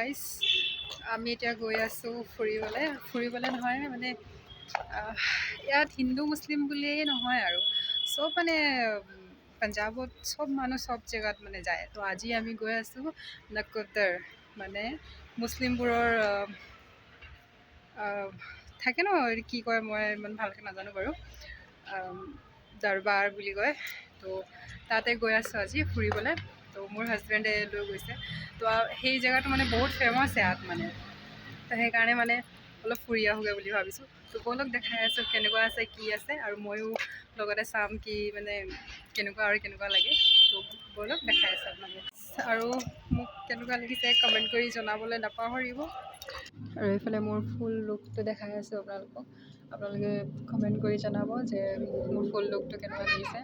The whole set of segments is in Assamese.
গাইজ আমি এতিয়া গৈ আছোঁ ফুৰিবলৈ নহয় মানে ইয়াত হিন্দু মুছলিম বুলিয়েই নহয় আৰু চব মানে পাঞ্জাৱত চব মানুহ চব জেগাত মানে যায়। তো আজি আমি গৈ আছোঁ নকোটাৰ, মানে মুছলিমবোৰৰ থাকে ন, কি কয় মই ইমান ভালকৈ নাজানো বাৰু, দৰবাৰ বুলি কয়। তো তাতে গৈ আছোঁ আজি ফুৰিবলৈ। তো মোৰ হাজবেণ্ডে লৈ গৈছে। তো সেই জেগাটো মানে বহুত ফেমাছ ইয়াত মানে, তো সেইকাৰণে মানে অলপ ফুৰি আহোগৈ বুলি ভাবিছোঁ। তো ব'লক দেখাই আছোঁ কেনেকুৱা আছে কি আছে, আৰু ময়ো লগতে চাম কি মানে কেনেকুৱা লাগে। তো ব'লক দেখাই আছোঁ আপোনালোকক, আৰু মোক কেনেকুৱা লাগিছে কমেণ্ট কৰি জনাবলৈ নাপাহৰিব। আৰু এইফালে মোৰ ফুল লুকটো দেখাই আছোঁ আপোনালোকে কমেণ্ট কৰি জনাব যে মোৰ ফুল লুকটো কেনেকুৱা লাগিছে।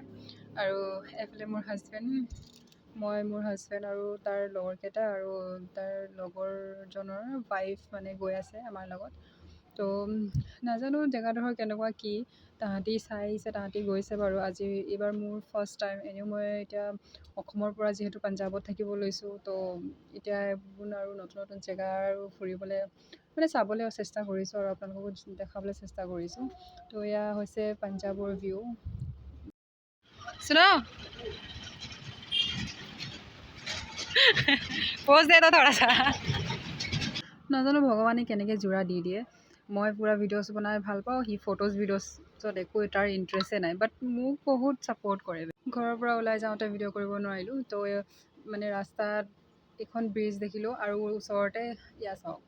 আৰু এইফালে মোৰ হাজবেণ্ড আৰু তাৰ লগৰকেইটা আৰু তাৰ লগৰজনৰ ৱাইফ মানে গৈ আছে আমাৰ লগত। তো নাজানো জেগাডোখৰ কেনেকুৱা কি, তাহাঁতি চাই আহিছে, তাহাঁতি গৈছে বাৰু। এইবাৰ মোৰ ফাৰ্ষ্ট টাইম। এনেও মই এতিয়া অসমৰ পৰা যিহেতু পাঞ্জাৱত থাকিব লৈছোঁ, তো এতিয়া এইবোৰ আৰু নতুন জেগা আৰু ফুৰিবলৈ মানে চাবলৈ চেষ্টা কৰিছোঁ আৰু আপোনালোককো দেখাবলৈ চেষ্টা কৰিছোঁ। তো এয়া হৈছে পাঞ্জাৱৰ ভিউ। सुनो पोज दे दो थोड़ा सा। নাজানো ভগৱানে কেনেকৈ জোৰা দি দিয়ে। মই পূৰা ভিডিঅ'জ বনাই ভাল পাওঁ, সি ফটোজ ভিডিঅ'জত একো তাৰ ইণ্টাৰেষ্টেই নাই, বাট মোক বহুত ছাপোৰ্ট কৰে। ঘৰৰ পৰা ওলাই যাওঁতে ভিডিঅ' কৰিব নোৱাৰিলোঁ। তো মানে ৰাস্তাত এখন ব্ৰিজ দেখিলোঁ, আৰু ওচৰতে চাওক,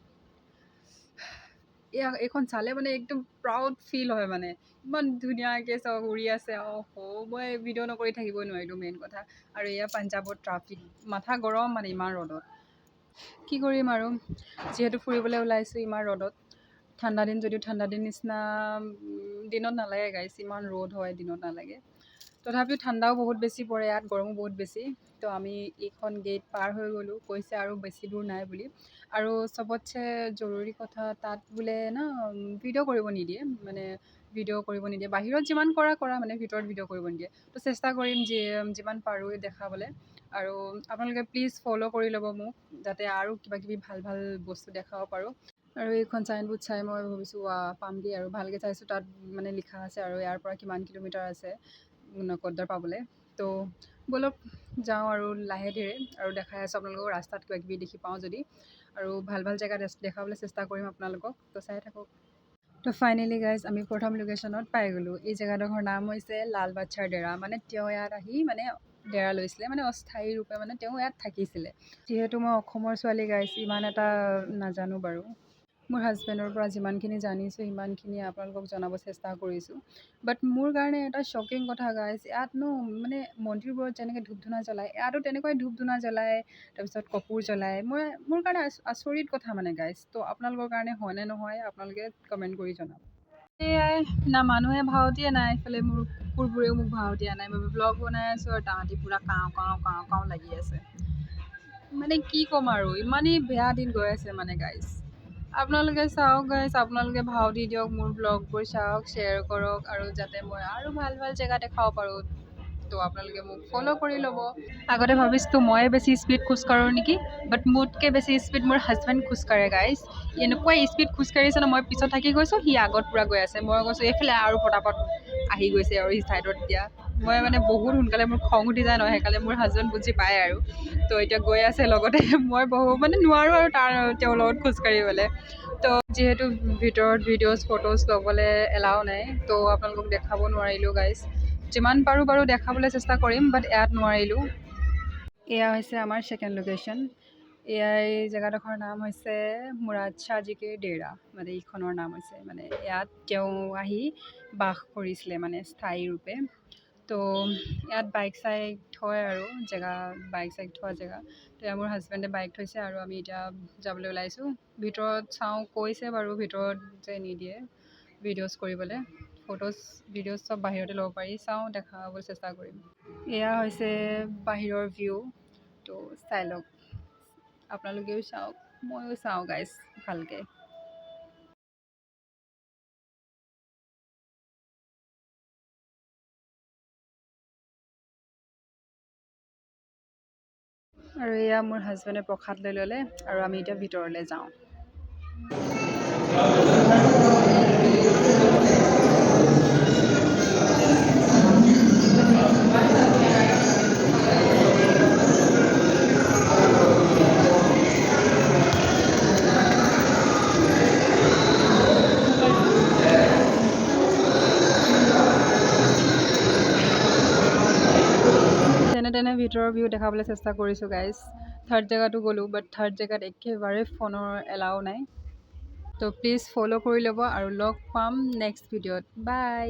এইখন চালে মানে একদম প্ৰাউড ফিল হয়, মানে ইমান ধুনীয়াকৈ চব উৰি আছে। মই ভিডিঅ' নকৰি থাকিবই নোৱাৰিলোঁ মেইন কথা। আৰু এয়া পাঞ্জাৱত ট্ৰাফিক, মাথা গৰম মানে ইমান ৰ'দত। কি কৰিম আৰু, যিহেতু ফুৰিবলৈ ওলাইছোঁ ইমান ৰ'দত। ঠাণ্ডা দিন যদিও ঠাণ্ডা দিন নিচিনা দিনত নালাগে গাইছ, ইমান ৰ'দ হয় দিনত নালাগে। তথাপিও ঠাণ্ডাও বহুত বেছি পৰে ইয়াত, গৰমো বহুত বেছি। তো আমি এইখন গেট পাৰ হৈ গ'লোঁ, কৈছে আৰু বেছি দূৰ নাই বুলি। আৰু চবতছে জৰুৰী কথা, তাত বোলে ভিডিঅ' কৰিব নিদিয়ে, বাহিৰত যিমান কৰা মানে ভিতৰত ভিডিঅ' কৰিব নিদিয়ে। তো চেষ্টা কৰিম যিমান পাৰোঁ দেখাবলৈ। আৰু আপোনালোকে প্লিজ ফ'ল' কৰি ল'ব মোক, যাতে আৰু কিবাকিবি ভাল বস্তু দেখাব পাৰোঁ। আৰু এইখন চাইনবোৰ্ড চাই মই ভাবিছোঁ পামগৈ, আৰু ভালকৈ চাইছোঁ তাত মানে লিখা আছে আৰু ইয়াৰ পৰা কিমান কিলোমিটাৰ আছে নকোটাৰ পাবলৈ। তো ব'লক যাওঁ আৰু লাহে ধীৰে, আৰু দেখাই আছোঁ আপোনালোকক ৰাস্তাত কিবাকিবি দেখি পাওঁ যদি, আৰু ভাল জেগা দেখাবলৈ চেষ্টা কৰিম আপোনালোকক। তো চাই থাকক। তো ফাইনেলি গাইজ আমি প্ৰথম লোকেশ্যনত পাই গ'লোঁ। এই জেগাডোখৰ নাম হৈছে লাল বাদশ্বাহ ডেৰা। মানে তেওঁ ইয়াত আহি মানে ডেৰা লৈছিলে, মানে অস্থায়ী ৰূপে মানে তেওঁ ইয়াত থাকিছিলে। যিহেতু মই অসমৰ ছোৱালী গাইজ, ইমান এটা নাজানো বাৰু। মোৰ হাজবেণ্ডৰ পৰা যিমানখিনি জানিছোঁ সিমানখিনি আপোনালোকক জনাব চেষ্টা কৰিছোঁ। বাট মোৰ কাৰণে এটা শ্বকিং কথা গাইজ, ইয়াত মানে মন্দিৰবোৰত যেনেকৈ ধূপ ধূনা জ্বলায়, ইয়াতো তেনেকুৱাই ধূপ ধূনা জ্বলায়, তাৰপিছত কপোৰ জ্বলায়। মোৰ কাৰণে আচৰিত কথা মানে গাইজ। তো আপোনালোকৰ কাৰণে হয়নে নহয় আপোনালোকে কমেণ্ট কৰি জনাব। এয়াই না মানুহে ভাও দিয়ে, নাই এইফালে মোৰ কুকুৰবোৰেও মোক ভাও দিয়া নাই। মই ব্লগ বনাই আছোঁ আৰু তাহাঁতি পূৰা কাওঁ লাগি আছে। মানে কি ক'ম আৰু, ইমানেই বেয়া দিন গৈ আছে মানে গাইজ। আপোনালোকে চাওক গাইজ, আপোনালোকে ভাও দি দিয়ক, মোৰ ব্লগবোৰ চাওক, শ্বেয়াৰ কৰক, আৰু যাতে মই আৰু ভাল জেগা দেখাব পাৰোঁ। তো আপোনালোকে মোক ফ'ল' কৰি ল'ব। আগতে ভাবিছিলোঁ ময়ে বেছি স্পীড খোজকাঢ়োঁ নেকি, বাট মোতকৈ বেছি স্পীড মোৰ হাজবেণ্ড খোজকাঢ়ে গাইজ। এনেকুৱা স্পীড খোজকাঢ়িছে ন, মই পিছত থাকি গৈছোঁ, সি আগত পূৰা গৈ আছে। মই কৈছোঁ এইফালে আৰু পটাপট আহি গৈছে আৰু সি ছাইডত দিয়া। মই মানে বহুত সোনকালে, মোৰ খং উঠি যায় ন, সেইকাৰণে মোৰ হাজবেণ্ড বুজি পায় আৰু। তো এতিয়া গৈ আছে লগতে, মই মানে নোৱাৰোঁ আৰু তেওঁৰ লগত খোজকাঢ়িবলৈ। তো যিহেতু ভিতৰত ভিডিঅ'জ ফটোজ ল'বলৈ এলাও নাই, তো আপোনালোকক দেখাব নোৱাৰিলোঁ গাইজ। যিমান পাৰোঁ বাৰু দেখাবলৈ চেষ্টা কৰিম, বাট ইয়াত নোৱাৰিলোঁ। এয়া হৈছে আমাৰ ছেকেণ্ড লোকেশ্যন। এই জেগাডোখৰ নাম হৈছে মুৰাদ শ্বাহ জি কে ডেৰা, মানে এইখনৰ নাম হৈছে, মানে ইয়াত তেওঁ আহি বাস কৰিছিলে মানে স্থায়ী ৰূপে। তো ইয়াত বাইক চাইক থয় আৰু বাইক চাইক থোৱা জেগা। তো মোৰ হাজবেণ্ডে বাইক থৈছে, আৰু আমি এতিয়া যাবলৈ ওলাইছোঁ। ভিতৰত চাওঁ, কৈছে বাৰু ভিতৰত যে নিদিয়ে ভিডিঅ'জ কৰিবলৈ, ভিডিঅ'জ চব বাহিৰতে ল'ব পাৰি। চাওঁ, দেখাবলৈ চেষ্টা কৰিম। এয়া হৈছে বাহিৰৰ ভিউ। তো চাই লওক, আপোনালোকেও চাওক, ময়ো চাওঁ গাইজ ভালকৈ। আৰু এয়া মোৰ হাজবেণ্ডে প্ৰসাদ লৈ ল'লে আৰু আমি এতিয়া ভিতৰলৈ যাওঁ। তেনে ভিতৰৰ ভিউ দেখাবলৈ চেষ্টা কৰিছোঁ গাইজ। থাৰ্ড জেগাতো গ'লোঁ, বাট থাৰ্ড জেগাত একেবাৰে ফোনৰ এলাও নাই। তো প্লিজ ফ'ল' কৰি ল'ব আৰু লগ পাম নেক্সট ভিডিঅ'ত। বাই।